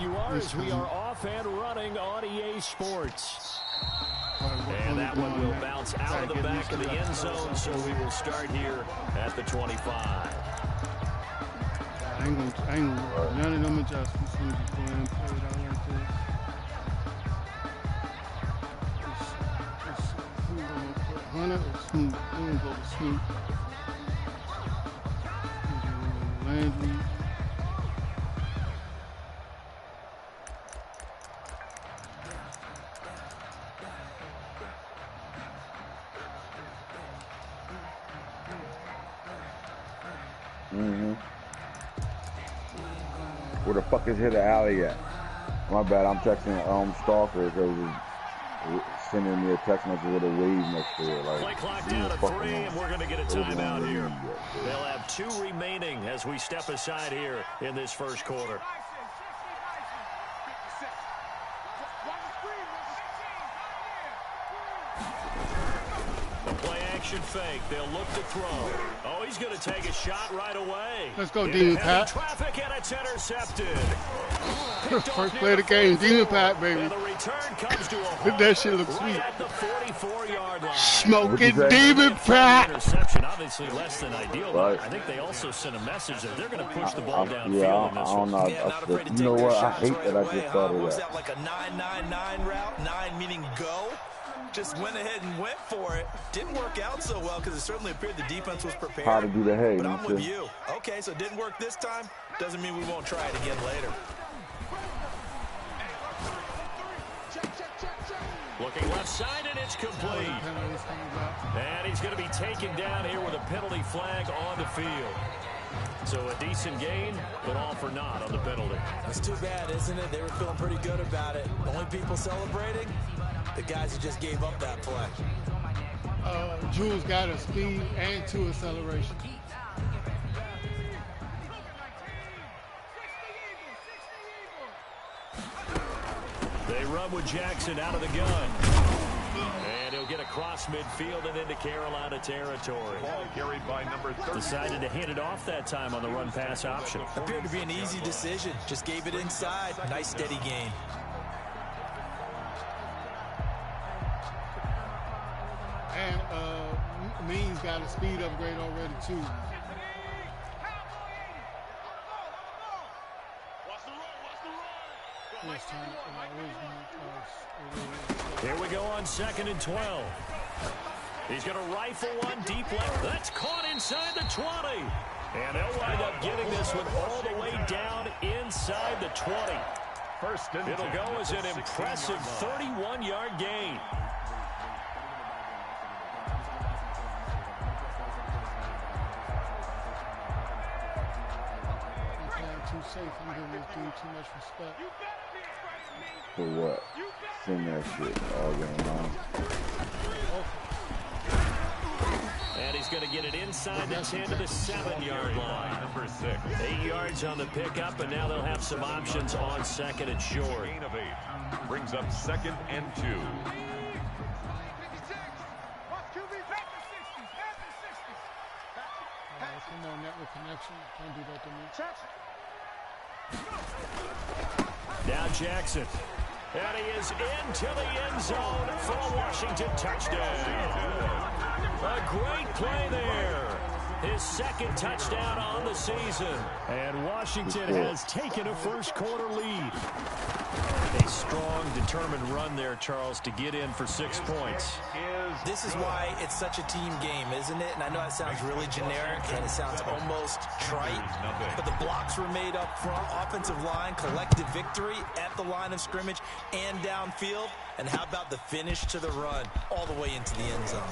you are as we are off and running on EA Sports. And that one will bounce out of the back of the end zone, so we will start here at the 25. I ain't gonna none of them adjustments. We just go ahead and play it out like this. Who we gonna put, Hunter or Snoop? We're gonna go with Snoop. Landry. Where the fuck is Hit the Alley at? My bad, I'm texting Stalker because he's sending me a text message with a wave next to it. Like, play clock down to 3, and we're going to get a timeout here. They'll have 2 remaining as we step aside here in this first quarter. Fake. They'll look to throw. Oh, he's going to take a shot right away. Let's go, Demon Pat. Traffic, and it's intercepted. First play of the game, Demon Pat, baby. And the return comes to a that shit looks right sweet. at the 44-yard line. Smoking Demon Pat. Interception, obviously less than ideal. Right. I think they also sent a message that they're going to push the ball downfield. Yeah, in this I don't know. You know what? I hate that I just thought of that. Was that like a 9-9-9 route? 9 meaning go. Just went ahead and went for it. Didn't work out so well because it certainly appeared the defense was prepared. How to do the hay. But I'm with you. Okay, so it didn't work this time. Doesn't mean we won't try it again later. Looking left side, and it's complete. And he's going to be taken down here with a penalty flag on the field. So a decent gain, but all for naught on the penalty. That's too bad, isn't it? They were feeling pretty good about it. Only people celebrating, the guys who just gave up that play. Jules got a speed and 2 acceleration. They run with Jackson out of the gun. And he'll get across midfield and into Carolina territory. Ball carried by number 30. Decided to hand it off that time on the run-pass option. Appeared to be an easy decision. Just gave it inside. Nice steady gain. And Means got a speed upgrade already, too. Here we go on 2nd and 12. He's going to rifle one deep left. That's caught inside the 20. And they'll wind up getting this one all the way down inside the 20. It'll go as an impressive 31-yard gain. Too safe. I'm giving this dude too much respect. For what? Send that shit all game long. And he's going to get it inside the 10 to the 7-yard line. Number 6. 8 yards on the pickup, and now they'll have some options on 2nd and short. Gain of 8. Brings up 2nd and 2. Come on, network connection. Don't do that to me. Now Jackson. And he is into the end zone for a Washington touchdown. A great play there. His 2nd touchdown on the season. And Washington has taken a first-quarter lead. A strong, determined run there, Charles, to get in for 6 points. This is why it's such a team game, isn't it? And I know that sounds really generic and it sounds almost trite, but the blocks were made up front, offensive line, collective victory at the line of scrimmage and downfield. And how about the finish to the run all the way into the end zone?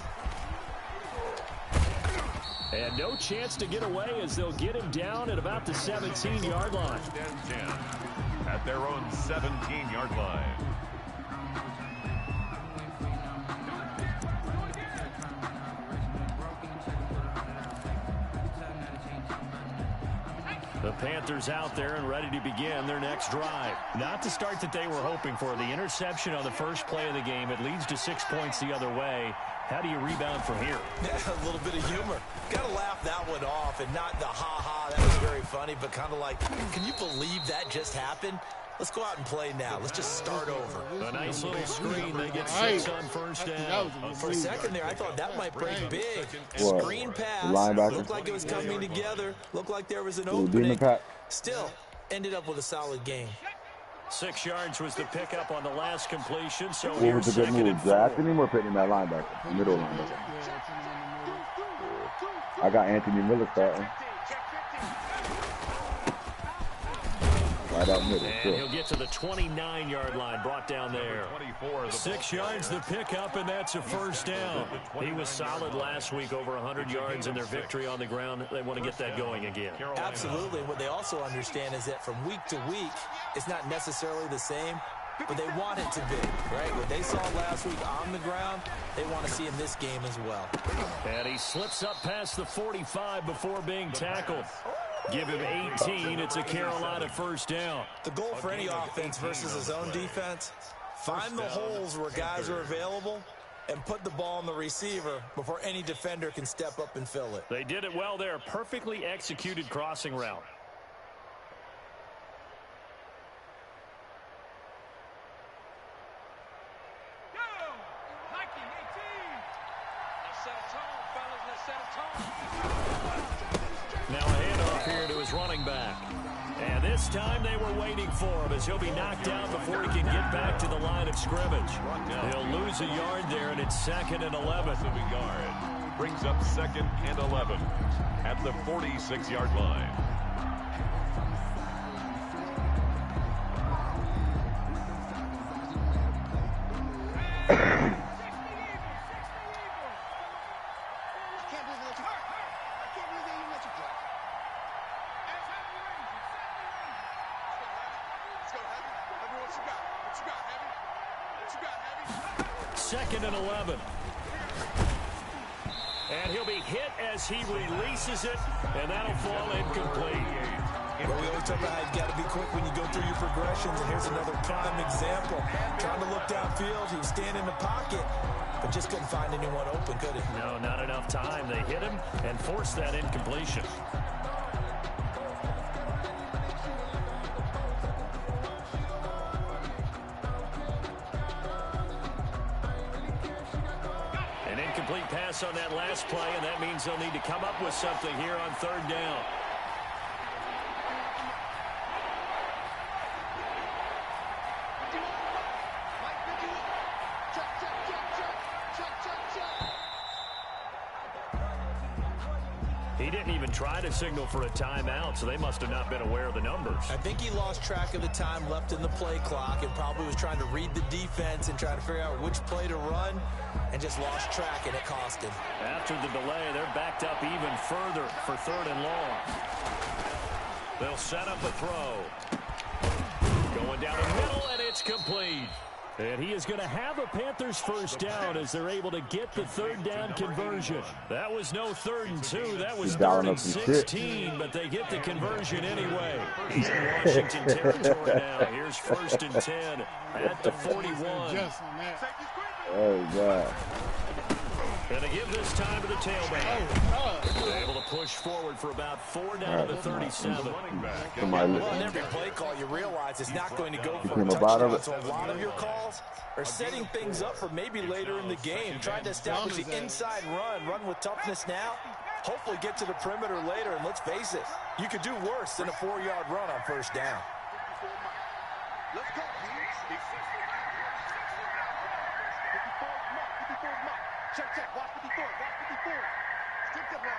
And no chance to get away as they'll get him down at about the 17-yard line. At their own 17-yard line. The Panthers out there and ready to begin their next drive. Not the start that they were hoping for. The interception on the first play of the game. It leads to 6 points the other way. How do you rebound from here? A little bit of humor. Got to laugh that one off, and not the ha-ha, that was very funny, but kind of like, can you believe that just happened? Let's go out and play now. Let's just start over. A nice little screen. They get 6 on first down. For a second there, I thought that might break big. What? Screen pass. Linebacker? Looked like it was coming together. Looked like there was an Demon opening. pack. Still, ended up with a solid game. 6 yards was the pickup on the last completion. So What here's was the good 2nd move? and 4. Drafting him or putting him at linebacker? Middle linebacker. I got Anthony Miller starting. Right out middle. And Sure. he'll get to the 29-yard line, brought down there. 6 yards the pickup, and that's a first down. He was solid last week, over 100 yards in their victory on the ground. They want to get that going again. Absolutely. What they also understand is that from week to week, it's not necessarily the same, but they want it to be, right? What they saw last week on the ground, they want to see in this game as well. And he slips up past the 45 before being tackled. Give him 18. It's a Carolina first down. The goal for any offense versus his own defense, find the holes where guys are available and put the ball on the receiver before any defender can step up and fill it. They did it well there. Perfectly executed crossing route. Now a handoff here to his running back. And this time they were waiting for him as he'll be knocked out before he can get back to the line of scrimmage. He'll lose a yard there, and it's 2nd and 11. Yard. Brings up 2nd and 11 at the 46-yard line. Second and 11. And he'll be hit as he releases it, and that'll fall incomplete. Well, we always talk about how you've got to be quick when you go through your progressions, and here's another prime example. Trying to look downfield, he was standing in the pocket, but just couldn't find anyone open, could he? No, not enough time. They hit him and forced that incompletion. An incomplete pass on that last play, and that means they'll need to come up with something here on 3rd down. He didn't even try to signal for a timeout, so they must have not been aware of the numbers. I think he lost track of the time left in the play clock and probably was trying to read the defense and trying to figure out which play to run and just lost track, and it cost him. After the delay, they're backed up even further for 3rd and long. They'll set up a throw. Going down the middle, and it's complete. And he is going to have a Panthers first down as they're able to get the 3rd down conversion. That was no 3rd and 2. That was 3rd and 16, but they get the conversion anyway. He's in Washington territory now. Here's 1st and 10 at the 41. Oh, God. And they give this time to the tailback. Able to push forward for about 4 down to the 37. Well, in every play call, you realize it's not going to go for a touchdown. So a lot of your calls are setting things up for maybe later in the game, trying to establish the inside run with toughness now, hopefully get to the perimeter later. And let's face it, you could do worse than a 4-yard run on 1st down. Let's go. Check. Watch 54. Watch 54. Strip the ball.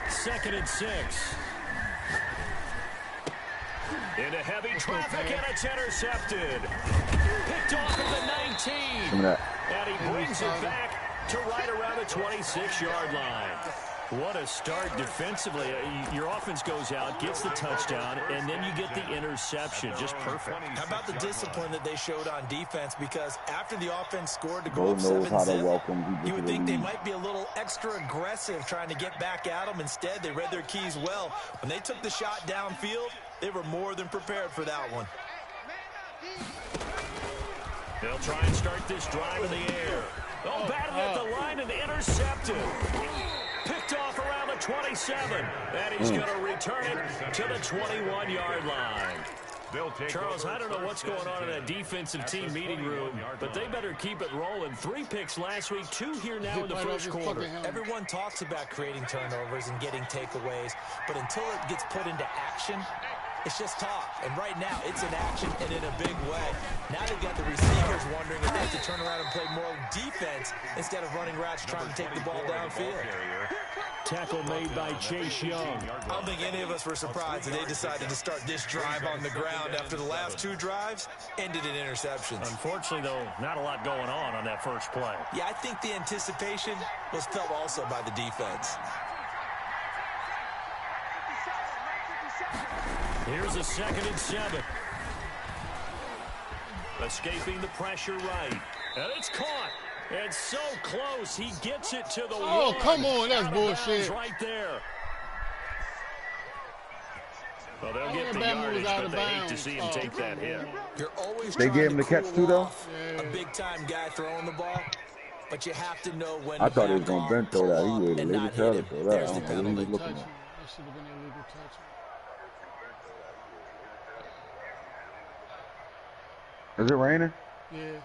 2nd and 6. Into heavy traffic, and it's intercepted. Picked off at the 19. And he brings it back to right around the 26-yard line. What a start defensively. Your offense goes out, gets the touchdown, and then you get the interception. Just perfect. How about the discipline that they showed on defense? Because after the offense scored to go up 7-0, you would think they might be a little extra aggressive trying to get back at them. Instead, they read their keys well. When they took the shot downfield, they were more than prepared for that one. They'll try and start this drive in the air. Oh, batted at the line and intercepted. Picked off around the 27, and he's going to return it to the 21-yard line. Charles, I don't know what's going on in that defensive team meeting room, but they better keep it rolling. 3 picks last week, 2 here now in the first quarter. Everyone talks about creating turnovers and getting takeaways, but until it gets put into action, it's just talk. And right now, it's in action and in a big way. Now they've got the receivers wondering if they have to turn around and play more defense instead of running routes trying to take the ball downfield. Tackle made by Chase Young. I don't think any of us were surprised that they decided to start this drive on the ground after the last 2 drives ended in interceptions. Unfortunately, though, not a lot going on that first play. Yeah, I think the anticipation was felt also by the defense. Here's a 2nd and 7. Escaping the pressure right. And it's caught. And so close. He gets it to the Oh, come on. That's bullshit. Right there. Well, they'll get the yardage, but they hate to see him take that hit. You're always They gave him the catch, too, though? A big-time guy throwing the ball, but you have to know when I thought he was going to bend throw that. He would have laid his head for that. There's I the don't know what he was looking at. That should have been an illegal touch. Is it raining? Yeah.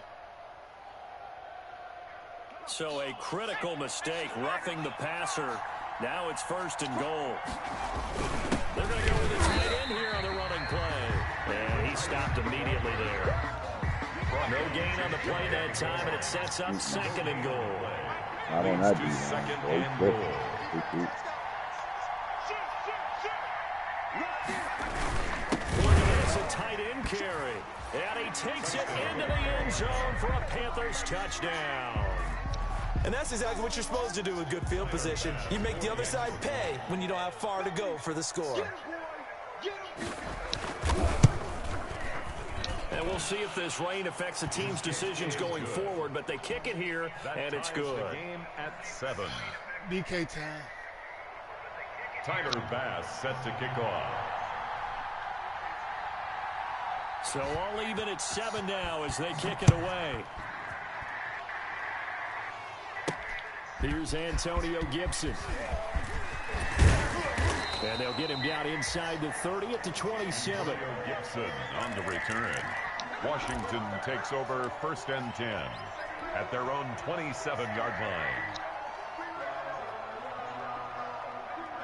So a critical mistake, roughing the passer. Now it's 1st and goal. They're going to go with a tight end here on the running play. And he stopped immediately there. No gain on the play that time, and it sets up 2nd and goal. I don't have to. 2nd and goal. Look at this, a tight end carry. And he takes it into the end zone for a Panthers touchdown. And that's exactly what you're supposed to do with good field position. You make the other side pay when you don't have far to go for the score. And we'll see if this rain affects the team's decisions going forward, but they kick it here, and it's good. The game at 7. BK time. Tyler Bass set to kick off. So all even at 7 now as they kick it away. Here's Antonio Gibson. And they'll get him down inside the 30 at the 27. Gibson on the return. Washington takes over 1st and 10 at their own 27-yard line.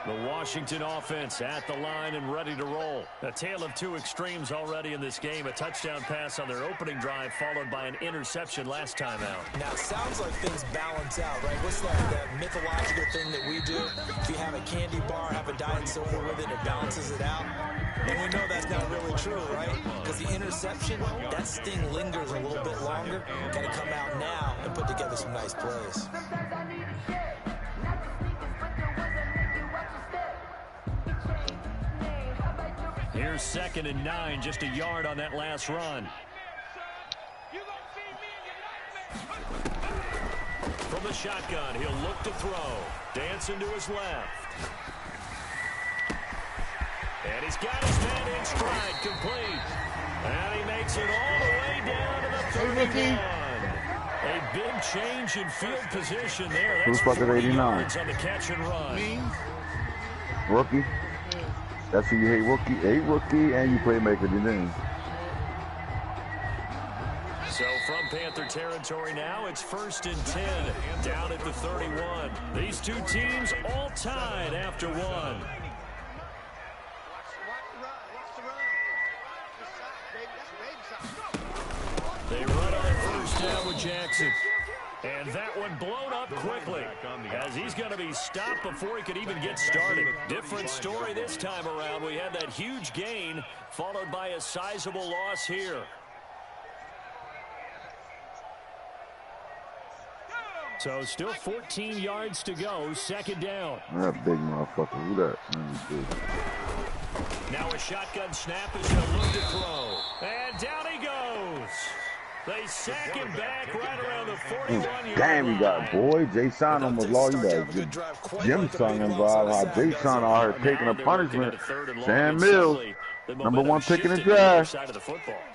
The Washington offense at the line and ready to roll. A tale of 2 extremes already in this game. A touchdown pass on their opening drive followed by an interception last time out. Now, it sounds like things balance out, right? What's that mythological thing that we do? If you have a candy bar, have a diet soda with it, it balances it out. And we know that's not really true, right? Because the interception, that sting lingers a little bit longer. Got to come out now and put together some nice plays. Here's 2nd and 9, just a yard on that last run. From the shotgun, he'll look to throw. Dancing to his left. And he's got his man in stride, complete. And he makes it all the way down to the 31. A big change in field position there. That's 40 yards on the catch and run. Rookie? That's who you hate, rookie. Rookie, and you playmaker, didn't you? So from Panther territory now, it's 1st and 10, down at the 31. These 2 teams all tied after 1. They run on 1st down with Jackson. And that one blown up quickly as he's going to be stopped before he could even get started. Different story this time around. We had that huge gain followed by a sizable loss here. So still 14 yards to go, 2nd down. That big motherfucker. Who that? Now a shotgun snap is going to look to throw. And down he goes. They sack him back right around the 41-yard line. Damn, he got boy. Jason almost lost you back. Jim Sung involved. How Jason out here taking a punishment. Sam Mills, #1 pick in the draft.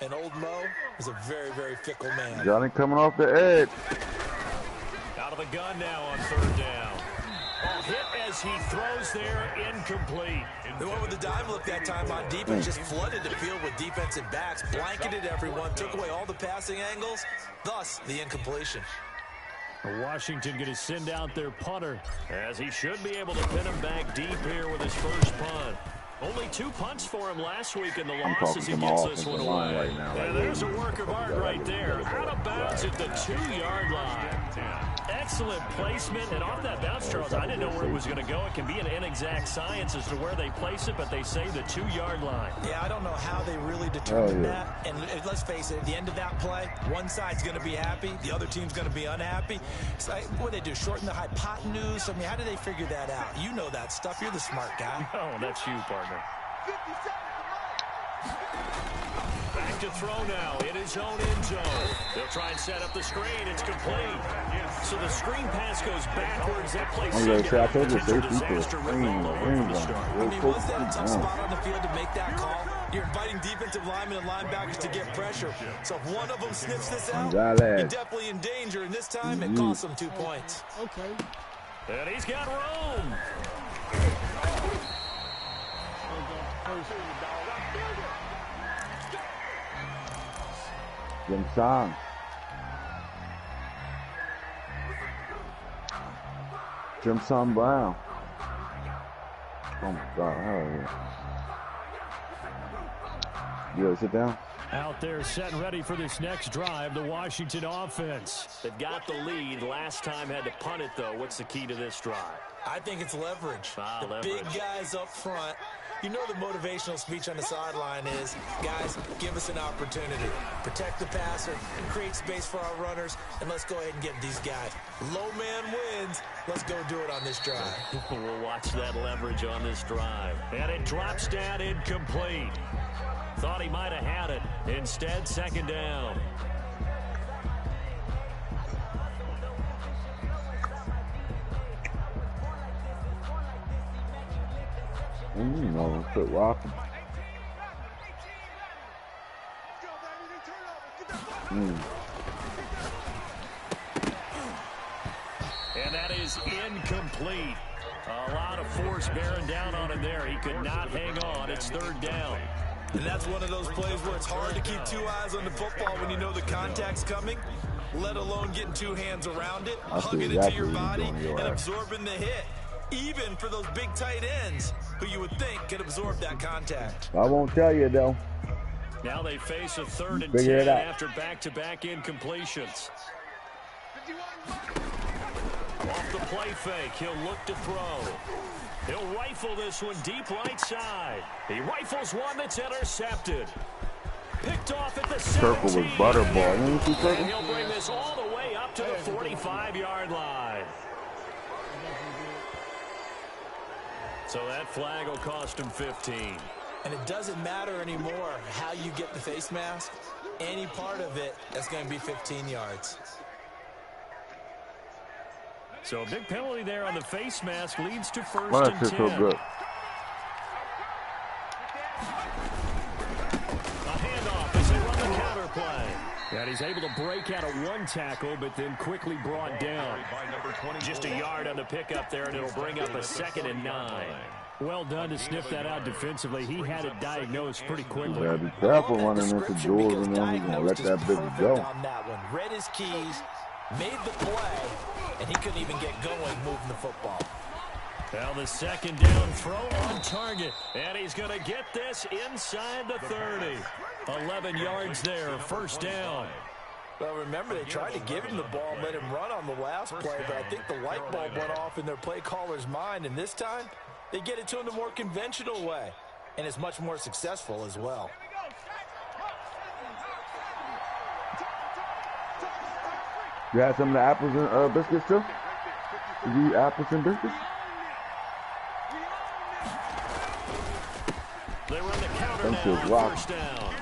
And old Mo is a very, very fickle man. Johnny coming off the edge. Out of the gun now on 3rd down. Oh, hit as he throws there incomplete. They went with the dive look that time on defense, just flooded the field with defensive backs, blanketed everyone, took away all the passing angles, thus the incompletion. Washington going to send out their punter, as he should be able to pin him back deep here with his first punt. Only 2 punts for him last week in the loss as he gets this one away. Right now, and there's a work of art right there. Out of bounds at the 2-yard line. Excellent placement. And off that bounce, Charles, I didn't know where it was going to go. It can be an inexact science as to where they place it, but they say the 2-yard line. Yeah, I don't know how they really determine that. And let's face it, at the end of that play, one side's going to be happy, the other team's going to be unhappy. It's like, what do they do, shorten the hypotenuse? I mean, how do they figure that out? You know that stuff. You're the smart guy. No, that's you, partner. Back to throw now in his own end zone. They'll try and set up the screen. It's complete. So the screen pass goes backwards. That plays disaster with all over the start. I mean, was that a tough spot on the field to make that call? You're inviting defensive linemen and linebackers to get pressure. So if one of them sniffs this out, you're definitely in danger. And this time, it costs them 2 points. Okay. And he's got room. Jim Song. Jim Song Brown. Oh my God, hell yeah. You sit down? Out there set and ready for this next drive, the Washington offense. They've got the lead. Last time had to punt it, though. What's the key to this drive? I think it's leverage. Leverage. Big guys up front. You know the motivational speech on the sideline is, guys, give us an opportunity. Protect the passer, create space for our runners, and let's go ahead and get these guys. Low man wins. Let's go do it on this drive. We'll watch that leverage on this drive. And it drops down incomplete. Thought he might have had it. Instead, second down. No, quit rocking. And that is incomplete. A lot of force bearing down on him there. He could not hang on. It's third down. And that's one of those plays where it's hard to keep 2 eyes on the football when you know the contact's coming, let alone getting 2 hands around it, hugging it to your body, and absorbing the hit. Even for those big tight ends who you would think could absorb that contact. I won't tell you, though. Now they face a 3rd and 10 after back-to-back incompletions. Off the play fake, he'll look to throw. He'll rifle this one deep right side. He rifles one that's intercepted. Picked off at the 17. Circle was butterball. And he'll bring this all the way up to the 45-yard line. So that flag will cost him 15. And it doesn't matter anymore how you get the face mask. Any part of it is going to be 15 yards. So a big penalty there on the face mask leads to first Well, and 10. So good. A handoff as they run the counter play. And he's able to break out of one tackle, but then quickly brought down. Just a yard on the pickup there, and it'll bring up a 2nd and 9. Well done to sniff that out defensively. He had it diagnosed pretty quickly. Yeah, be careful running into doors and then he's going to let that bitch go. On that one. Read his keys, made the play, and he couldn't even get going moving the football. Now the second down throw on target. And he's going to get this inside the 30. 11 yards there, first down. Well, remember, they tried to give him the ball and let him run on the last play, but I think the light bulb went off in their play caller's mind, and this time, they get it to him the more conventional way, and it's much more successful as well. You had some of the apples and biscuits too? Did you eat apples and biscuits? They run the counter now, first down.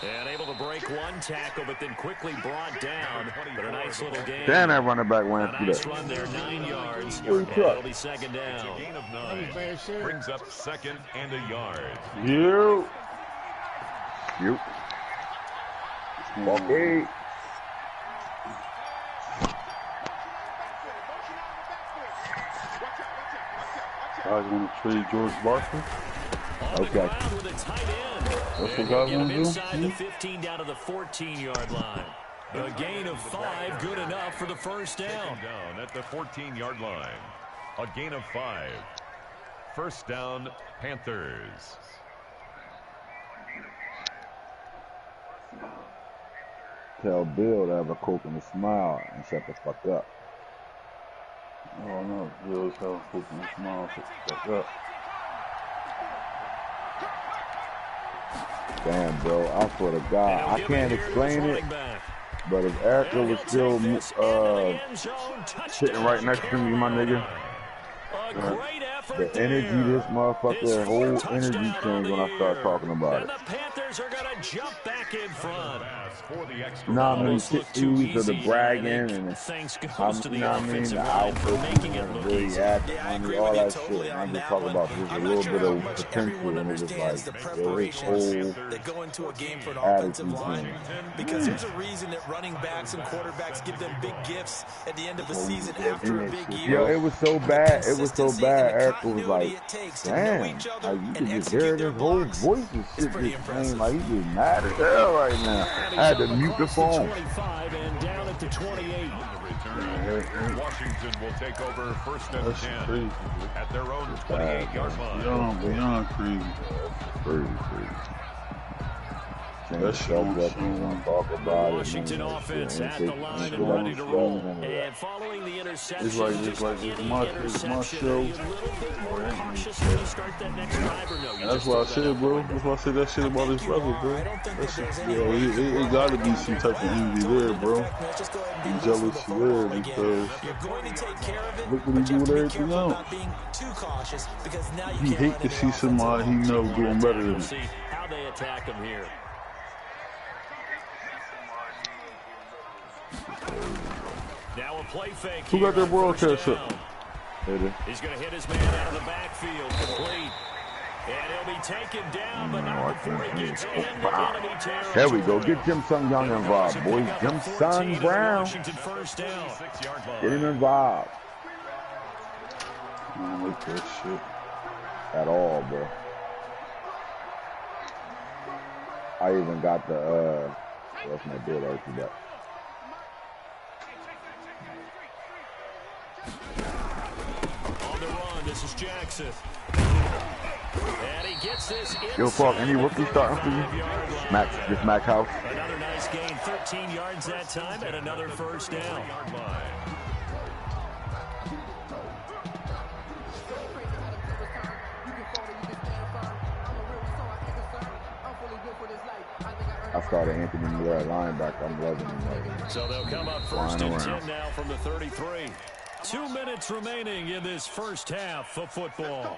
And able to break one tackle, but then quickly brought down. But a nice little game. Damn, that running back went through Nice that. run there, 9 yards. And it'll be second down. A gain of 9 brings up 2nd and a yard. You. Okay. Guys want to trade George Barkley? Okay. With a tight end. That's what guys want to do? Inside the 15 down to the 14-yard line. A gain of 5, good enough for the first down. Down at the 14-yard line. A gain of 5. First down, Panthers. Tell Bill to have a coke and a smile and shut the fuck up. Oh no, Bill's have a coke and a smile. Shut the fuck up. Damn, bro, I swear to God, I can't explain it, but if Erica was still sitting right next to me, my nigga, the energy, this motherfucker, whole energy change when I start talking about it. And the Panthers are going to jump back in front. Nah, I mean, the or the bragging and the output and really acting, all that shit. And I'm just talking about just a little bit of potential, and it's just like his whole attitude change. Because there's a reason that running backs and quarterbacks give them big gifts at the end of the season after a big year. Yo, it was so bad. It was so bad. Erica was like, damn, like you could just hear his whole voice and shit just saying, like he's just mad as hell right now. I had to mute the phone. 25 and down at the 28. Washington will take over first and 10 crazy, at their own 28-yard line. Beyond crazy. Crazy. That shit on Washington offense at the line and ready to roll. And following the interception, it's like my show. That's why I said, bro. That's why I said that shit about his brother, bro. That shit, it gotta be some type of envy there, bro. And jealousy there because look what he do with everything else. He hate to see somebody he know doing better than him. How they attack him here. Now a play fake. Who got their broadcast up? He's going to hit his man out of the backfield, complete. And he'll be taken down, but not before he gets into enemy territory. There we go. Get Jim Sung Young involved, boys. Jim Sung Brown. First down. Get him involved. I don't like that shit at all, bro. I even got the that's my deal right to that. On the run, this is Jackson. And he gets this. Yo, fuck, any rookie starting for you? Just Max House. Another nice gain, 13 yards that time, and another first down. I started Anthony Miller at linebacker. I'm loving him. So they'll come up first and 10 now from the 33. 2 minutes remaining in this first half of football.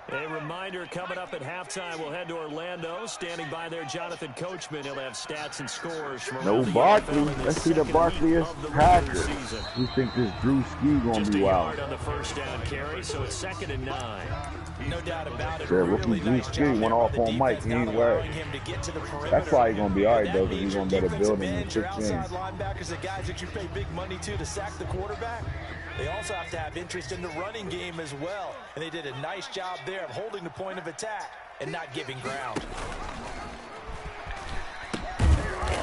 A reminder, coming up at halftime, we'll head to Orlando. Standing by there, Jonathan Coachman. He'll have stats and scores from no Barkley. Let's see the Barkley is Packers. We think this Drew Ski gonna be wild. On the first down carry, so it's 2nd and 9. No doubt about it. Yeah, rookie Drew Ski went off on Mike. He ain't worried. That's why he's gonna be all right though, because he's gonna better build him in 6 games. Linebackers, the guys that you pay big money to sack the quarterback. They also have to have interest in the running game as well. And they did a nice job there of holding the point of attack and not giving ground.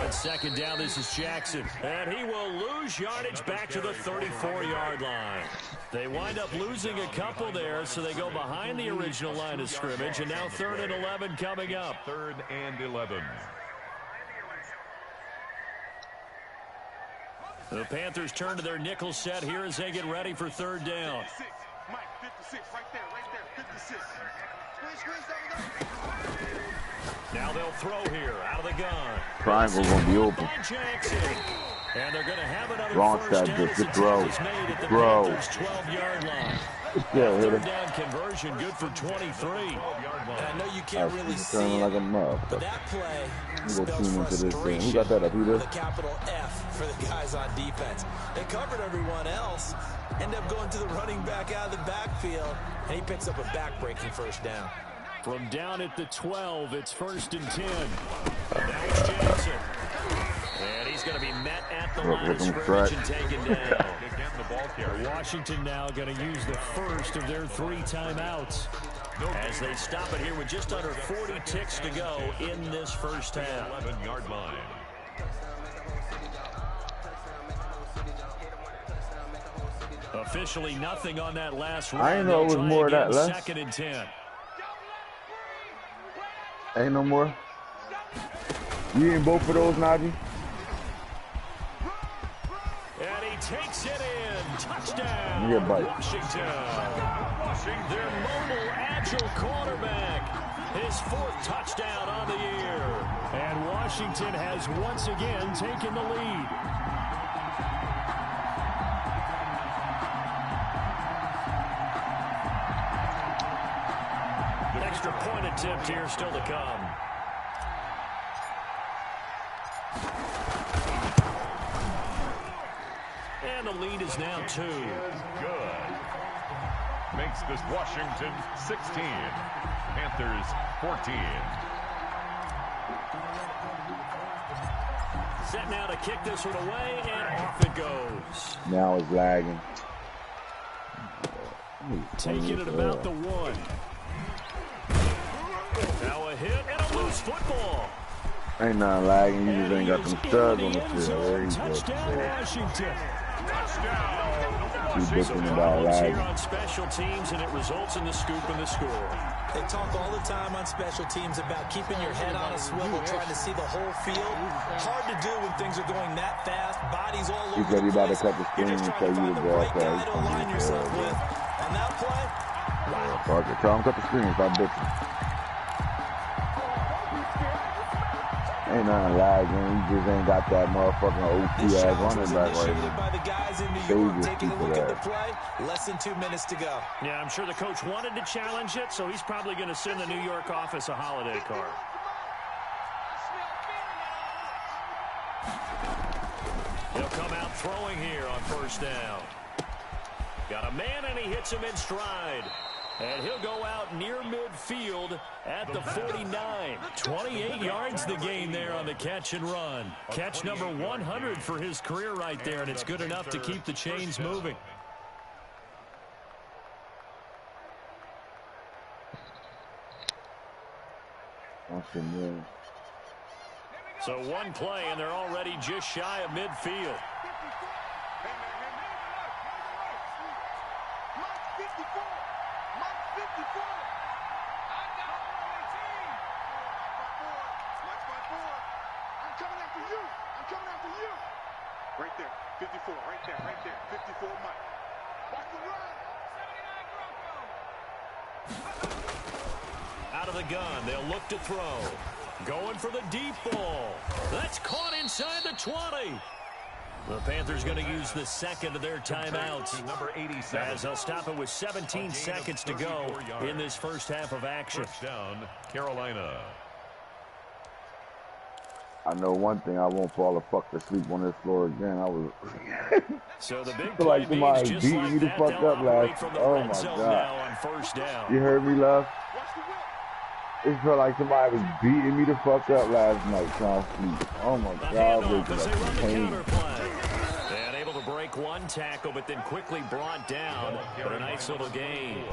On 2nd down, this is Jackson. And he will lose yardage back to the 34-yard line. They wind up losing a couple there, so they go behind the original line of scrimmage. And now 3rd and 11 coming up. 3rd and 11. The Panthers turn to their nickel set here as they get ready for 3rd down. Mike, 56, right there, 56. Now they'll throw here out of the gun. Triangle gonna be open. And they're going to have another wrong first side, down. just good throw. Throw. 12-yard line. Yeah, hit him. Down conversion good for 23. And I know you can't really see it, like a but that play spells frustration. Who got that up? Who with a capital F for the guys on defense. They covered everyone else. End up going to the running back out of the backfield, and he picks up a back-breaking first down. From down at the 12, it's 1st and 10. Now it's Jackson. And he's going to be met at the line of scrimmage and taken down. Washington now going to use the first of their 3 timeouts as they stop it here with just under 40 ticks to go in this first half. 11-yard line. Officially nothing on that last run. I didn't know it was more of that left. 2nd and 10. Ain't no more. You in both of those, Najee? And he takes it in. Touchdown. Yeah, buddy. Washington. Their mobile, agile quarterback. His 4th touchdown on the year. And Washington has once again taken the lead. Extra point attempt here still to come. And the lead is now 2. Good. Makes this Washington 16. Panthers 14. Set now to kick this one away, and off it goes. Now it's lagging. Taking it about the 1. Now a hit and a loose football. Ain't nothing lagging. You just ain't got them studs on the field. There you go. Touchdown, Washington. You bitching about lagging. Here on special teams, and it results in the scoop and the score. They talk all the time on special teams about keeping your head on a swivel, trying to see the whole field. Hard to do when things are going that fast. Bodies all over. He said he about to cut the screen and tell you to go outside. Guy to align yourself with. On that play, wow. Fuck it. Tell him cut the screen. Stop bitching. Ain't nothing lagging. You just ain't got that motherfucking OT ass running back right now. By the guys in New York taking a look at the play. Less than 2 minutes to go. Yeah, I'm sure the coach wanted to challenge it, so he's probably going to send the New York office a holiday card. He'll come out throwing here on 1st down. Got a man, and he hits him in stride. And he'll go out near midfield at the 49. 28 yards the gain there on the catch and run. Catch number 100 for his career right there, and it's good enough to keep the chains moving. So 1 play, and they're already just shy of midfield. Right there, 54, right there, 54, Mike. Watch the run. Out of the gun, they'll look to throw. Going for the deep ball. That's caught inside the 20. The Panthers going to use the 2nd of their timeouts, Number 87. as they'll stop it with 17 seconds to go in this first half of action. First down, Carolina. I know one thing, I won't fall the fuck asleep on this floor again. I was So the big feel like somebody just beat like me the that, fuck they'll up operate last. from the Oh red my zone god! now on 1st down. You heard me laugh? It felt like somebody was beating me the fuck up last night trying to sleep. Oh my The god, handoff waking as they up run in the pain. counter play. And able to break 1 tackle, but then quickly brought down. But a nice little gain.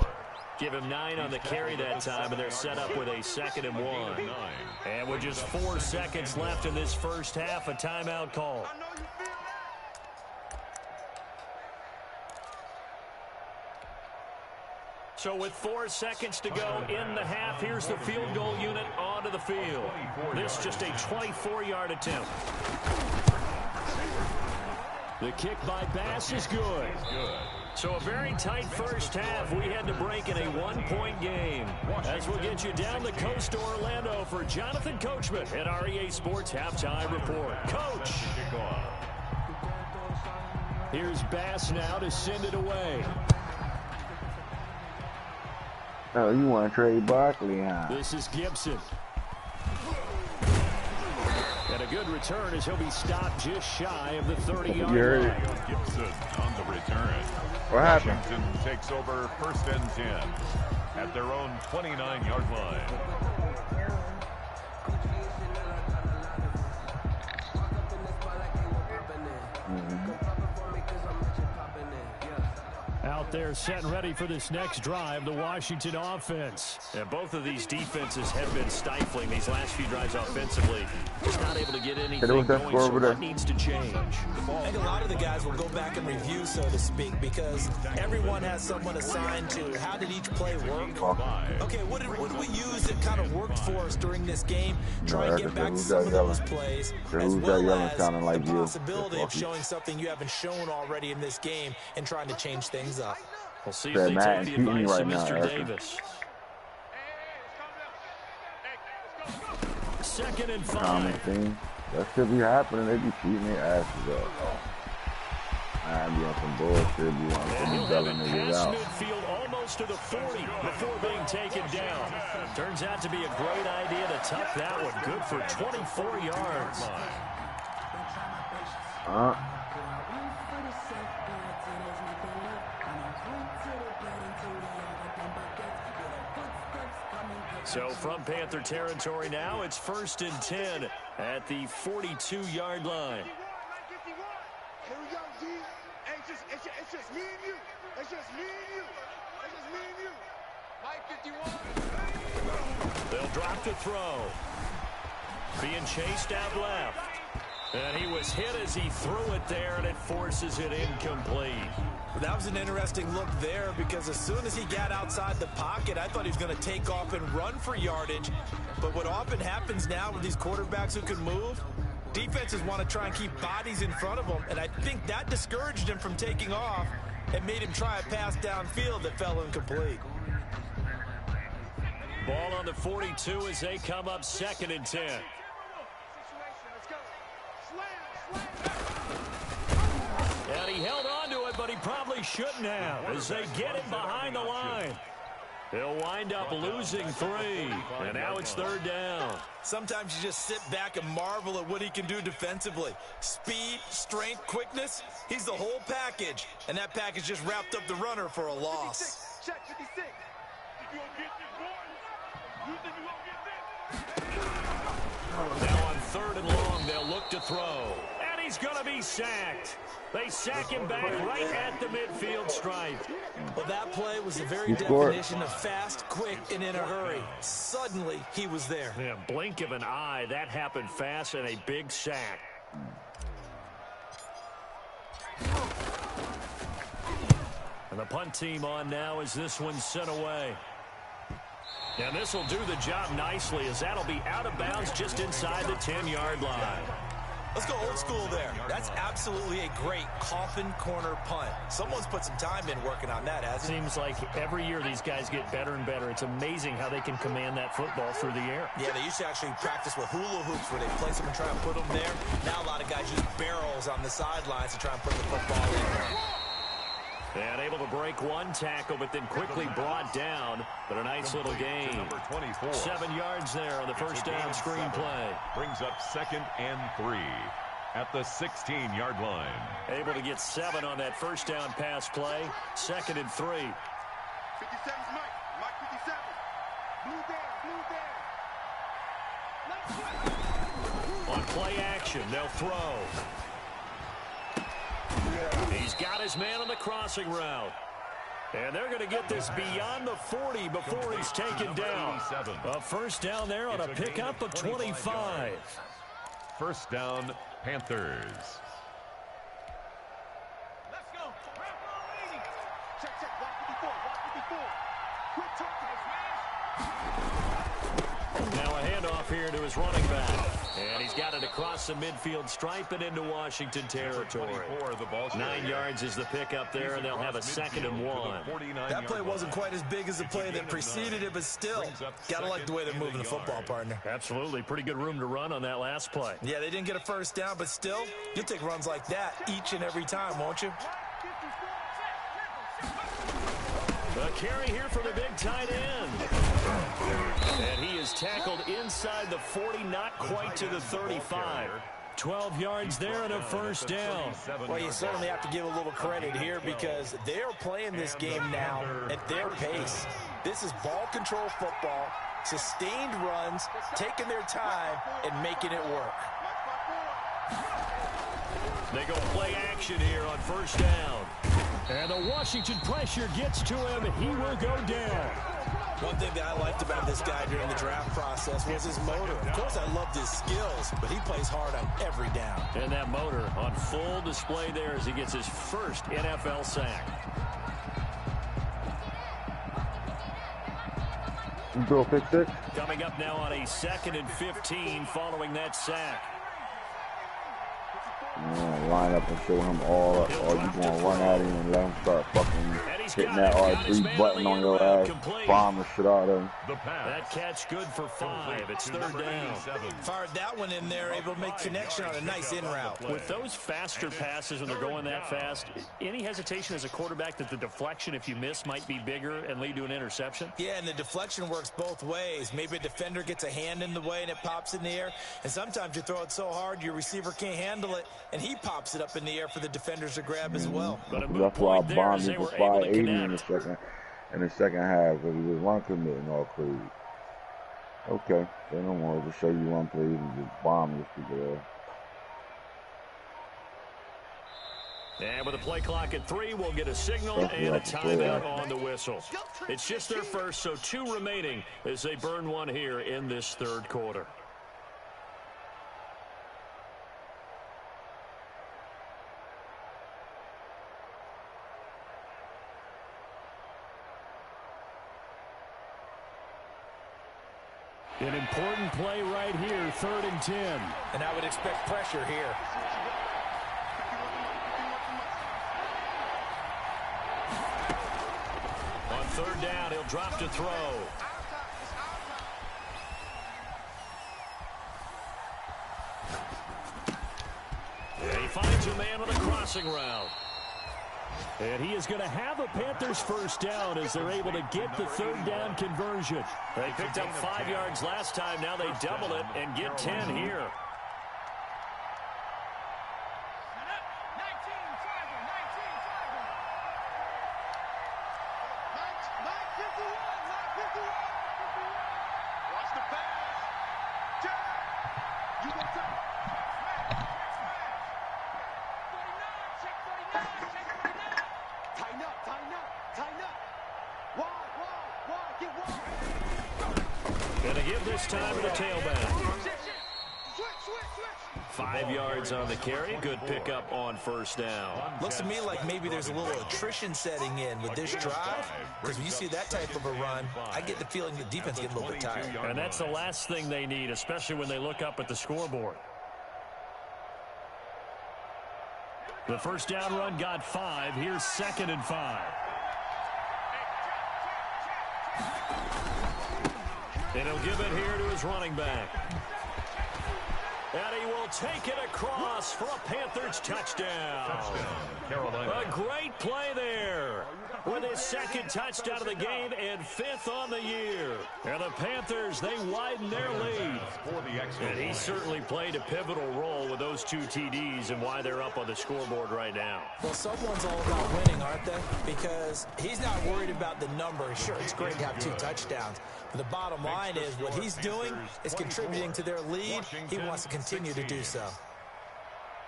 Give him 9 on the carry that time, and they're set up with a 2nd and 1. And with just 4 seconds left in this first half, a timeout call. So with 4 seconds to go in the half, here's the field goal unit onto the field. This just a 24-yard attempt. The kick by Bass is good. So a very tight first half. We had to break in a 1-point game. As we'll get you down the coast to Orlando for Jonathan Coachman at our EA Sports Halftime Report. Coach! Here's Bass now to send it away. Oh, you want to trade Barkley, huh? This is Gibson. And a good return as he'll be stopped just shy of the 30-yard line. Gibson on the return. What happened? Washington takes over 1st and 10. at their own 29-yard line. Out there set and ready for this next drive, the Washington offense. And both of these defenses have been stifling these last few drives offensively. Just not able to get anything going, so what needs to change? I think a lot of the guys will go back and review, so to speak, because everyone has someone assigned to how did each play work. Okay, what did we use that kind of worked for us during this game? Try and get back to some of those plays, as well as the possibility of showing something you haven't shown already in this game and trying to change things up. We'll see if they take the advice of Mr. Davis. 2nd and 5. That should be happening. They be cheating their asses up. I be on some bullshit. Be on some belling niggas out. Midfield almost to the 40 before being taken down. Turns out to be a great idea to tuck that one. Good for 24 yards. So from Panther territory now, it's 1st and 10 at the 42-yard line. Here we go, G. It's just me and you. It's just me and you. It's just me and you. Mike 51. They'll drop the throw. Being chased out left. And he was hit as he threw it there, and it forces it incomplete. That was an interesting look there, because as soon as he got outside the pocket, I thought he was going to take off and run for yardage. But what often happens now with these quarterbacks who can move, defenses want to try and keep bodies in front of them, and I think that discouraged him from taking off and made him try a pass downfield that fell incomplete. Ball on the 42 as they come up 2nd and 10. And he held on to it, but he probably shouldn't have, as they get him behind the line. He'll wind up losing 3, and now it's 3rd down. Sometimes you just sit back and marvel at what he can do defensively. Speed, strength, quickness, he's the whole package. And that package just wrapped up the runner for a loss. Check 56. You gonna get this, boy? You think you gonna get this? Now on 3rd and long, they'll look to throw. And he's going to be sacked. They sack him back right at the midfield stripe. Well, that play was the very definition of fast, quick, and in a hurry. Suddenly, he was there. Yeah, blink of an eye. That happened fast, and a big sack. And the punt team on now as this one's sent away. And this will do the job nicely, as that'll be out of bounds just inside the 10-yard line. Let's go old school there. That's absolutely a great coffin corner punt. Someone's put some time in working on that, hasn't it? Seems like every year these guys get better and better. It's amazing how they can command that football through the air. Yeah, they used to actually practice with hula hoops where they place them and try and put them there. Now a lot of guys use barrels on the sidelines to try and put the football in. And able to break one tackle, but then quickly brought down. But a nice little gain. Number 24. 7 yards there on the first down screen play. Brings up 2nd and 3 at the 16-yard line. Able to get 7 on that first down pass play. 2nd and 3. 57's Mike. Mike 57. Blue down. On play action, they'll throw. He's got his man on the crossing route. And they're going to get this beyond the 40 before he's taken down. A first down there on a pickup of 25. First down, Panthers. Let's go. Check, 154. Quick talk to this man. Now a handoff here to his running back. And he's got it across the midfield stripe and into Washington territory. 9 yards is the pickup there, and they'll have a 2nd and 1. That play wasn't quite as big as the play that preceded it, but still, gotta like the way they're moving the football, partner. Absolutely. Pretty good room to run on that last play. Yeah, they didn't get a first down, but still, you'll take runs like that each and every time, won't you? A carry here for the big tight end. And he is tackled inside the 40, not quite to the 35. 12 yards there and a first down. Well, you certainly have to give a little credit here because they are playing this game now at their pace. This is ball control football, sustained runs, taking their time, and making it work. They go play action here on first down. And the Washington pressure gets to him. He will go down. One thing that I liked about this guy during the draft process was his motor. Of course, I loved his skills, but he plays hard on every down. And that motor on full display there as he gets his first NFL sack. Bill, fix it. Coming up now on a 2nd and 15 following that sack. Line up and show him all up, or you gonna run at him and let him start fucking hitting that R3 button on your ass, bomb the shit out of him. That catch good for 5. It's 3rd down. Fired that one in there, able to make connection on a nice in route. With those faster passes when they're going that fast, any hesitation as a quarterback that the deflection, if you miss, might be bigger and lead to an interception? Yeah, and the deflection works both ways. Maybe a defender gets a hand in the way and it pops in the air, and sometimes you throw it so hard your receiver can't handle it, and he pops it up in the air for the defenders to grab as well. That's why I bombed him for 580 in the second half, because he was run committing all crazy. Okay, they don't want to show you one play and just bomb this people there. And with a play clock at 3, we'll get a signal and a timeout on the whistle. It's just their first, so 2 remaining as they burn one here in this 3rd quarter. An important play right here, 3rd and 10. And I would expect pressure here. On 3rd down, he'll drop to throw. And he finds a man on a crossing route. And he is going to have a Panthers first down as they're able to get the 3rd down conversion. They picked up 5 yards last time. Now they double it and get 10 here. Watch the pass. You go top. Tighten up, tighten up, tighten up. Wide, get wide. Going to give this time to the tailback. Switch. 5 yards on the carry. Good pickup on first down. Looks to me like maybe there's a little attrition setting in with this drive, because when you see that type of a run, I get the feeling the defense gets a little bit tired. And that's the last thing they need, especially when they look up at the scoreboard. The first down run got 5. Here's 2nd and 5. And he'll give it here to his running back. And he will take it across for a Panthers touchdown. A great play there with his 2nd touchdown of the game and 5th on the year. And the Panthers, they widen their lead. And he certainly played a pivotal role with those 2 TDs and why they're up on the scoreboard right now. Well, someone's all about winning, aren't they? Because he's not worried about the number. Sure, it's great to have 2 touchdowns. But the bottom line is what he's doing is contributing to their lead. He wants to continue to do so.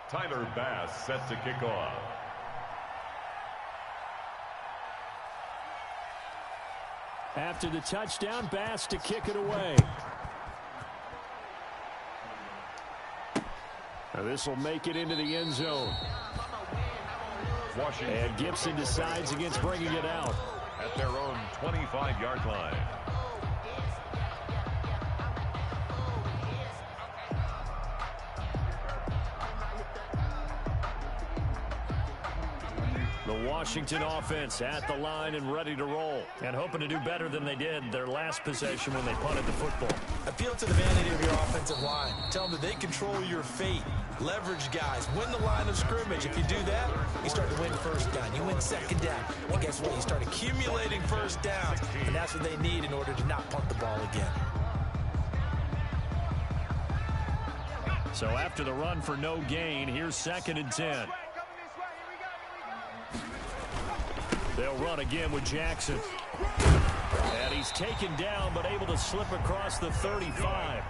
Tyler Bass set to kick off. After the touchdown, Bass to kick it away. Now this will make it into the end zone. And Gibson decides against bringing it out. At their own 25-yard line. The Washington offense at the line and ready to roll, and hoping to do better than they did their last possession when they punted the football. Appeal to the vanity of your offensive line. Tell them that they control your fate. Leverage guys. Win the line of scrimmage. If you do that, you start to win first down. You win 2nd down. And guess what? You start accumulating first downs, and that's what they need in order to not punt the ball again. So after the run for no gain, here's 2nd and 10. They'll run again with Jackson. And he's taken down, but able to slip across the 35.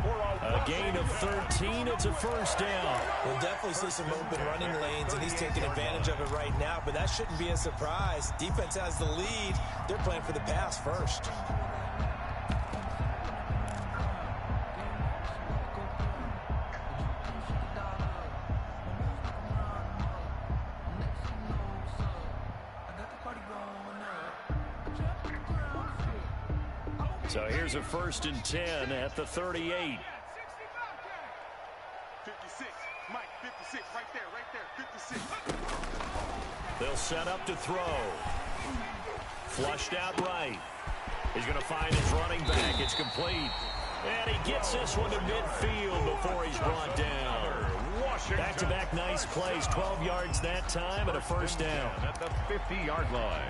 A gain of 13. It's a first down. We'll definitely see some open running lanes, and he's taking advantage of it right now, but that shouldn't be a surprise. Defense has the lead. They're playing for the pass first. So here's a 1st and 10 at the 38. 56, Mike, 56, right there, 56. They'll set up to throw. Flushed out right. He's going to find his running back. It's complete. And he gets this one to midfield before he's brought down. Back-to-back nice plays. 12 yards that time and a first down. At the 50-yard line.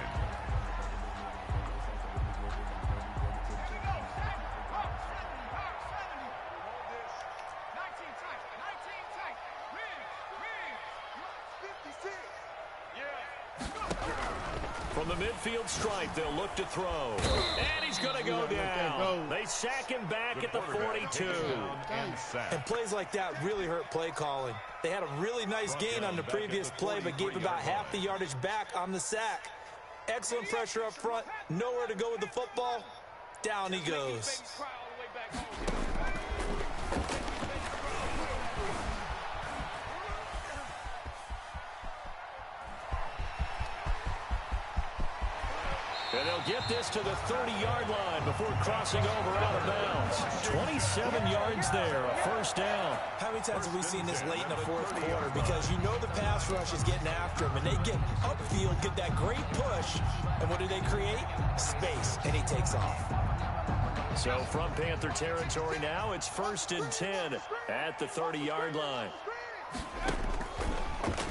From the midfield stripe, they'll look to throw. And he's going to go down. They sack him back at the 42. And plays like that really hurt play calling. They had a really nice gain on the previous play, but gave about half the yardage back on the sack. Excellent pressure up front. Nowhere to go with the football. Down he goes. And they'll get this to the 30-yard line before crossing over out of bounds. 27 yards there, a first down. How many times have we seen this late in the fourth quarter? Because you know the pass rush is getting after him, and they get upfield, get that great push. And what do they create? Space, and he takes off. So from Panther territory now, it's 1st and 10 at the 30-yard line.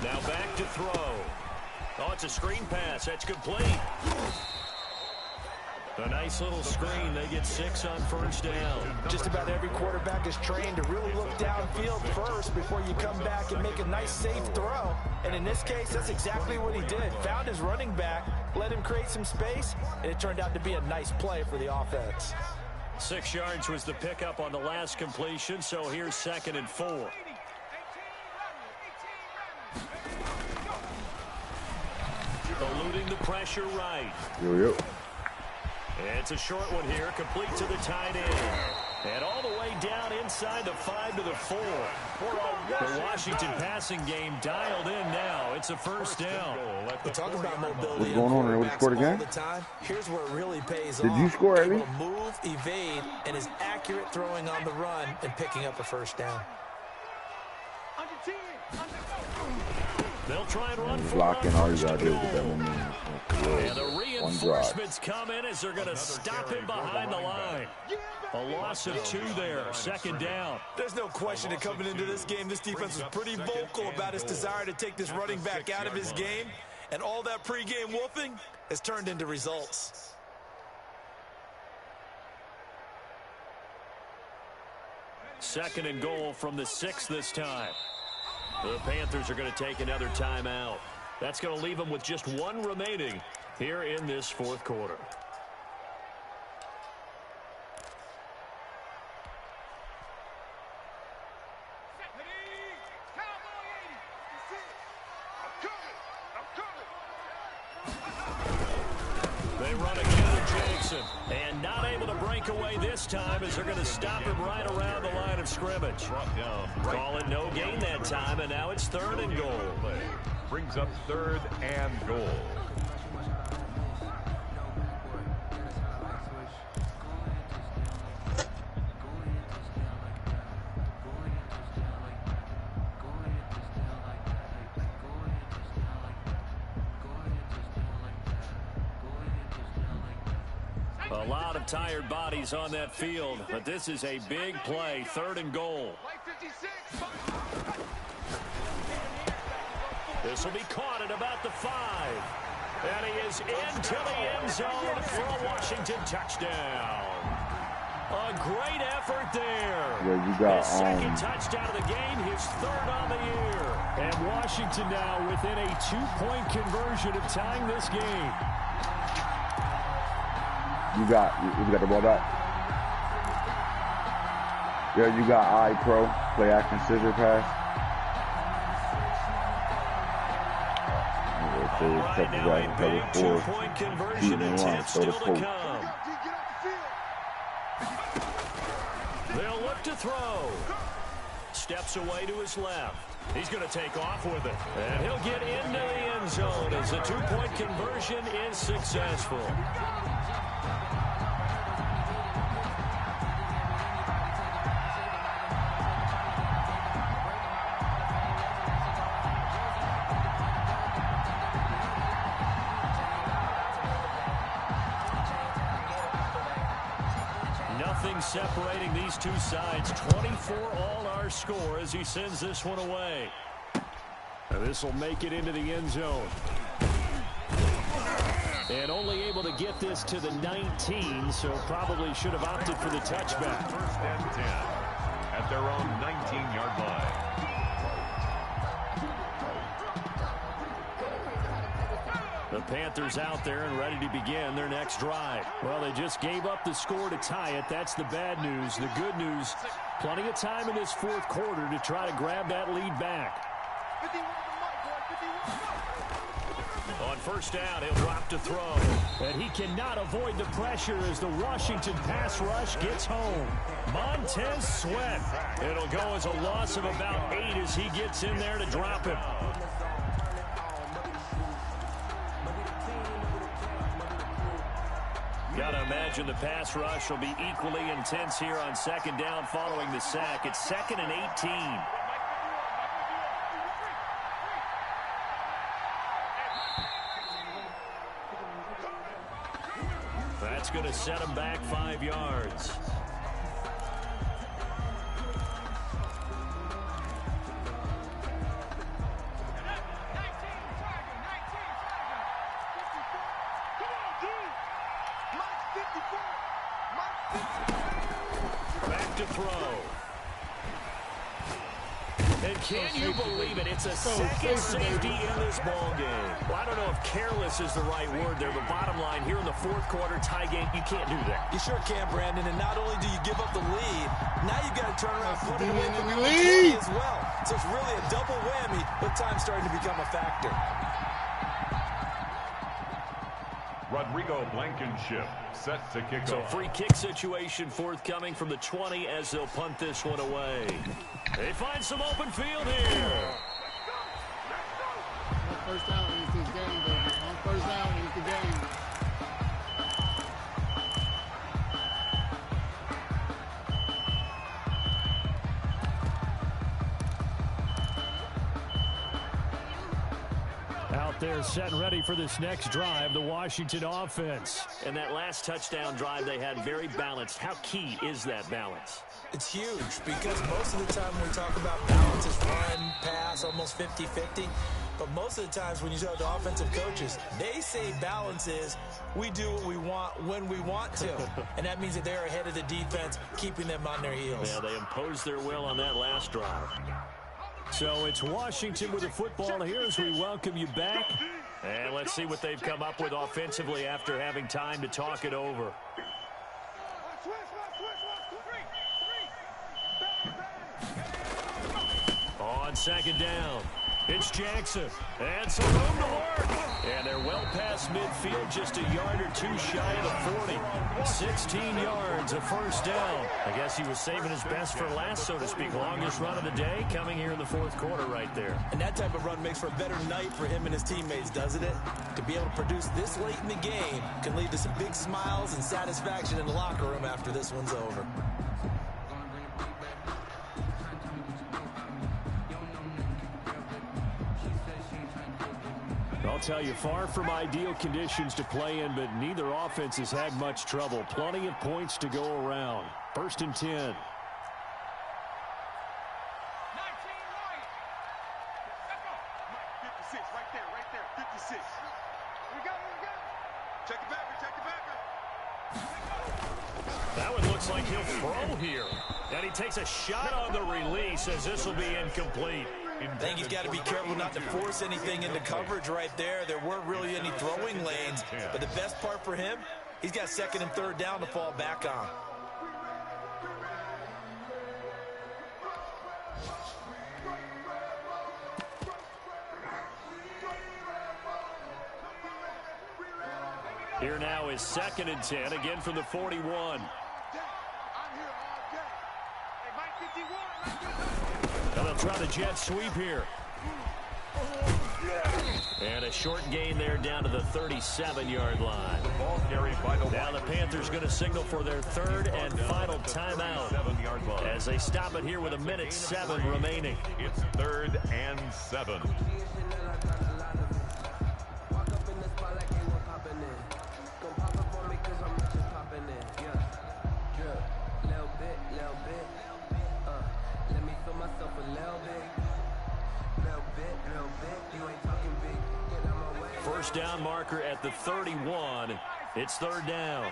Now back to throw. Oh, it's a screen pass. That's complete. A nice little screen. They get 6 on first down. Just about every quarterback is trained to really look downfield first before you come back and make a nice, safe throw. And in this case, that's exactly what he did. Found his running back, let him create some space, and it turned out to be a nice play for the offense. 6 yards was the pickup on the last completion, so here's 2nd and 4. Eluding the pressure right. Yep. It's a short one here, complete to the tight end. And all the way down inside the 5 to the 4. The Washington passing game dialed in now. It's a first down. We're talking about mobility. What's going on there? What scored again? Here's where it really pays off. Did you score, Eddie? Able to move, evade, and is accurate throwing on the run and picking up a first down. They'll try and run for blocking all you gotta do with that momentum. And the reinforcements come in as they're going to stop him behind the line. A loss of 2 there, 2nd down. There's no question that coming into this game, this defense was pretty vocal about its desire to take this running back out of his game. And all that pregame wolfing has turned into results. Second and goal from the 6 this time. The Panthers are going to take another timeout. That's going to leave them with just 1 remaining here in this 4th quarter. They run again with Jackson. And not able to break away this time as they're going to stop him right around the line of scrimmage. Call it no gain that time, and now it's 3rd and goal. Brings up 3rd and goal. A lot of tired bodies on that field, but this is a big play. 3rd and goal. This will be caught at about the 5. And he is into the end zone for a Washington touchdown. A great effort there. Yeah, you got, his 2nd touchdown of the game, his 3rd on the year. And Washington now within a 2-point conversion of tying this game. You got the ball back. Yeah, you got I Pro, play action scissor pass. All right, now a big two-point conversion attempt still to come. They'll look to throw. Steps away to his left. He's going to take off with it. And he'll get into the end zone as the two-point conversion is successful. Nothing separating these two sides. 24 all our score as he sends this one away. And this will make it into the end zone. And only able to get this to the 19, so probably should have opted for the touchback. First and 10 at their own 19-yard line. The Panthers out there and ready to begin their next drive. Well, they just gave up the score to tie it. That's the bad news. The good news, plenty of time in this fourth quarter to try to grab that lead back. On first down, he'll drop to throw. And he cannot avoid the pressure as the Washington pass rush gets home. Montez Sweat. It'll go as a loss of about 8 as he gets in there to drop him. Got to imagine the pass rush will be equally intense here on second down following the sack. It's 2nd and 18. That's going to set him back 5 yards. Back to throw. And can you believe it? It's a second safety in this ball game. Well, I don't know if careless is the right word there, but bottom line, here in the fourth quarter tie game, you can't do that. You sure can, Brandon. And not only do you give up the lead, now you've got to turn around and put it away from the lead as well. So it's really a double whammy, but time's starting to become a factor. Rodrigo Blankenship set to kick off. So free kick situation forthcoming from the 20 as they'll punt this one away. They find some open field here. On first down is this game, baby. On first down is the game. Out there set and ready for this next drive, the Washington offense. And that last touchdown drive they had very balanced. How key is that balance? It's huge because most of the time when we talk about balance, it's run, pass, almost 50-50. But most of the times when you talk to offensive coaches, they say balance is we do what we want when we want to. And that means that they're ahead of the defense, keeping them on their heels. Yeah, they imposed their will on that last drive. So it's Washington with the football here as we welcome you back. And let's see what they've come up with offensively after having time to talk it over. On second down, it's Jackson. And some room to work. And they're well past midfield, just a yard or two shy of the 40. 16 yards, a first down. I guess he was saving his best for last, so to speak. Longest run of the day coming here in the fourth quarter right there. And that type of run makes for a better night for him and his teammates, doesn't it? To be able to produce this late in the game can lead to some big smiles and satisfaction in the locker room after this one's over. I'll tell you, far from ideal conditions to play in, but neither offense has had much trouble. Plenty of points to go around. 1st and 10. 19 right. Let's go. 56, right there, 56. We got it. Check the backer. That one looks like he'll throw here. And he takes a shot on the release as this will be incomplete. I think he's got to be careful not to force anything into coverage right there. There weren't really any throwing lanes, but the best part for him, He's got second and third down to fall back on. Here now is 2nd and 10, again from the 41. And they'll try the jet sweep here. And a short gain there down to the 37-yard line. Ball carried by the now the Panthers going to signal for their 3rd and final timeout as they stop it here with 1:07 remaining. It's 3rd and 7. First down marker at the 31. It's 3rd down.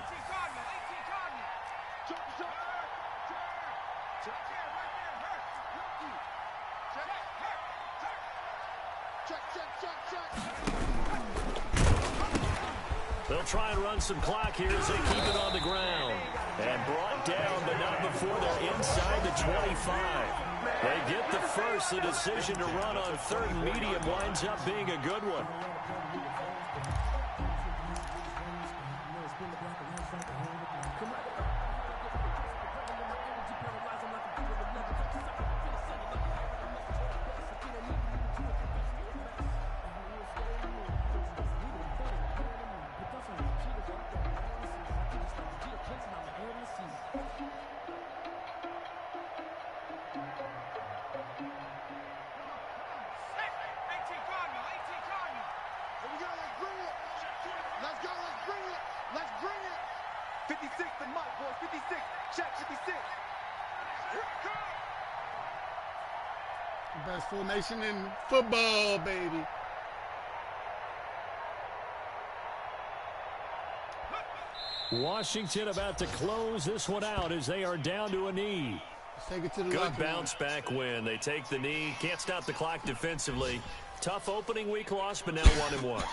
They'll try and run some clock here as they keep it on the ground. And brought down, but not before they're inside the 25. They get the first. The decision to run on 3rd and medium winds up being a good one. Best formation in football, baby. Washington about to close this one out as they are down to a knee. Let's take it to the good bounce back win. They take the knee. Can't stop the clock defensively. Tough opening week loss, but now 1-1.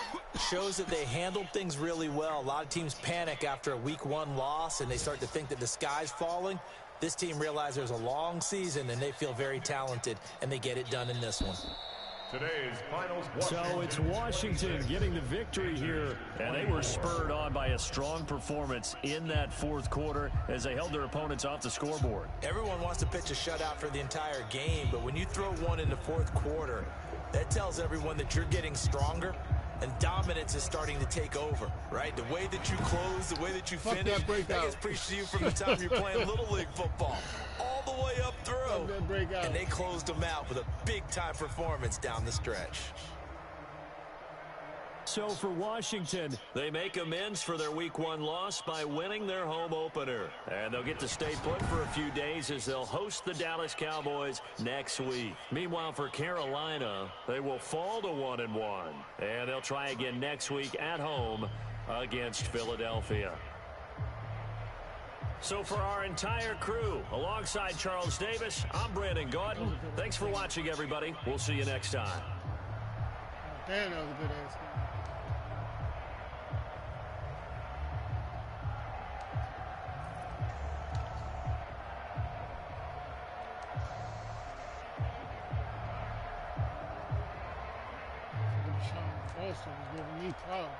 Shows that they handled things really well. A lot of teams panic after a week 1 loss, and they start to think that the sky's falling. This team realized there's a long season, and they feel very talented, and they get it done in this one. Today's finals. So it's Washington getting the victory here, and they were spurred on by a strong performance in that 4th quarter as they held their opponents off the scoreboard. Everyone wants to pitch a shutout for the entire game, but when you throw one in the 4th quarter, that tells everyone that you're getting stronger, and dominance is starting to take over, right? The way that you close, the way that you finish, that gets preached to you from the time you're playing Little League football, all the way up through. And they closed them out with a big-time performance down the stretch. So for Washington, they make amends for their week 1 loss by winning their home opener. And they'll get to stay put for a few days as they'll host the Dallas Cowboys next week. Meanwhile, for Carolina, they will fall to 1-1. And they'll try again next week at home against Philadelphia. So for our entire crew, alongside Charles Davis, I'm Brandon Gauton. Thanks for watching, everybody. We'll see you next time. Damn, that was a good ass game. Also was giving me power.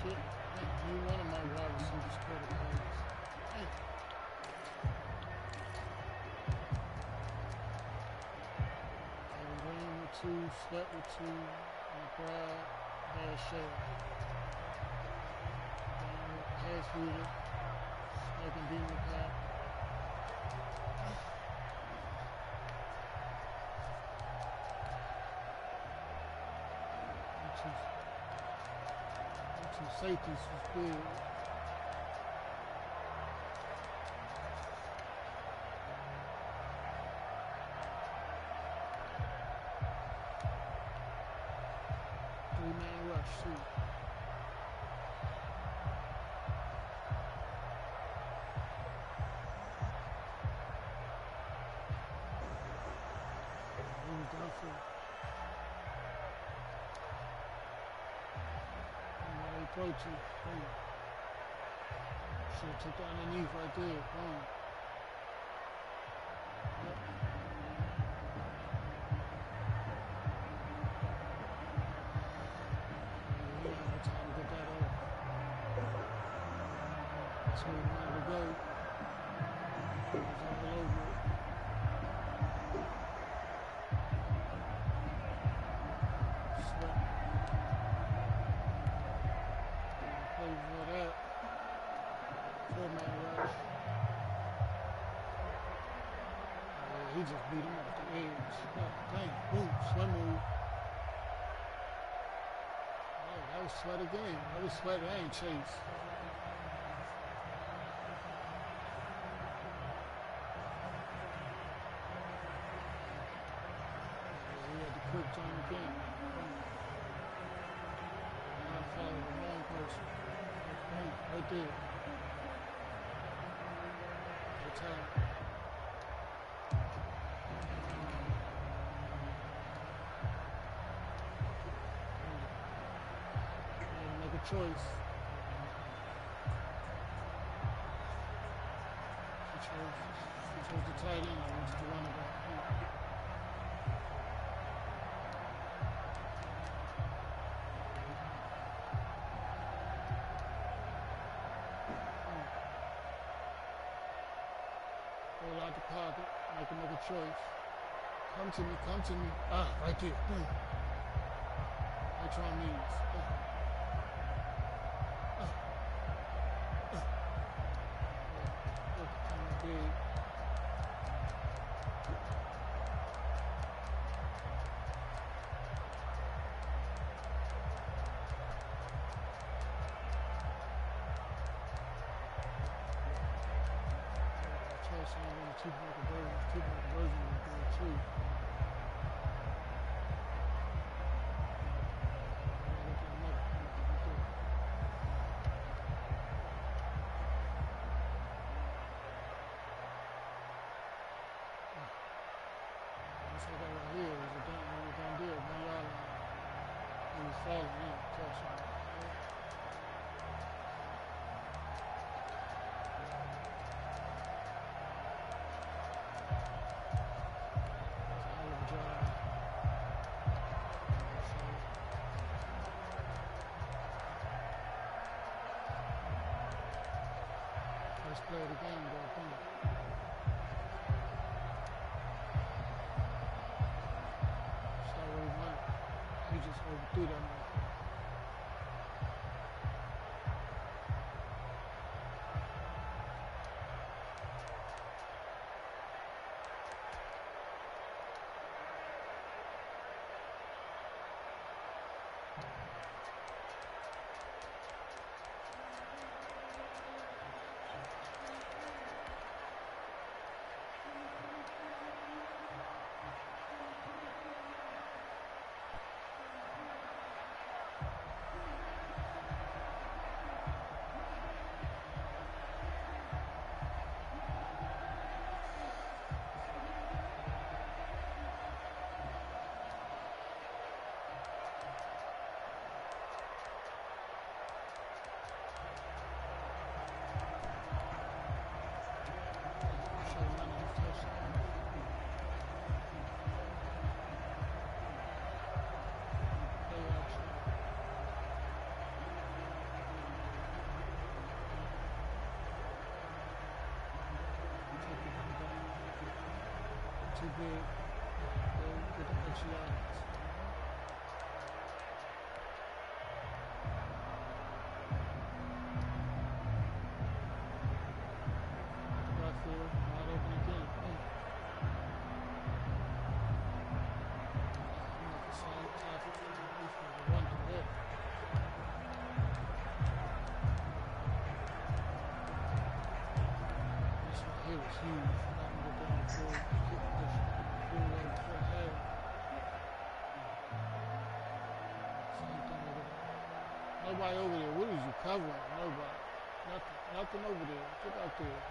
Shit, one of my wide receivers scored a pass. Two, step with 2, and crowd, bad shell. Pass reader, second beam with that. Two safeties was good. rush, too. He was done for. Approaching. Should have took that underneath right there. Yep. He had no time to get that off. That's where he wanted to go. He was all over it. Sweat. For that 4-man rush. He just beat him off the edge. Oh, dang, boom, swim move. Oh, that was Sweat again. That was Sweat and Chase. He had the quick time again. Not follow the wrong person. Right there. Good time. Make a choice. She chose the tight end. I went to the running back. Roll out the pocket, make a choice. Come to me, come to me. Ah, right there. That's what I mean. Big. Two-point conversion is good too. That's what I got right here. It was a done deal. 1 yard line. He was falling in. Touchdown. First play of the game, go boom. Start where he went. He just overthrew that motherfucker. Too big. Go get the extra yards. Backfield, wide open again. Solid tackle. He's going to run to there. This right here was huge. Not going to go down the field. Right before half. Same thing over there. nobody over there. What is you covering? Nobody. Nothing over there. Get out there.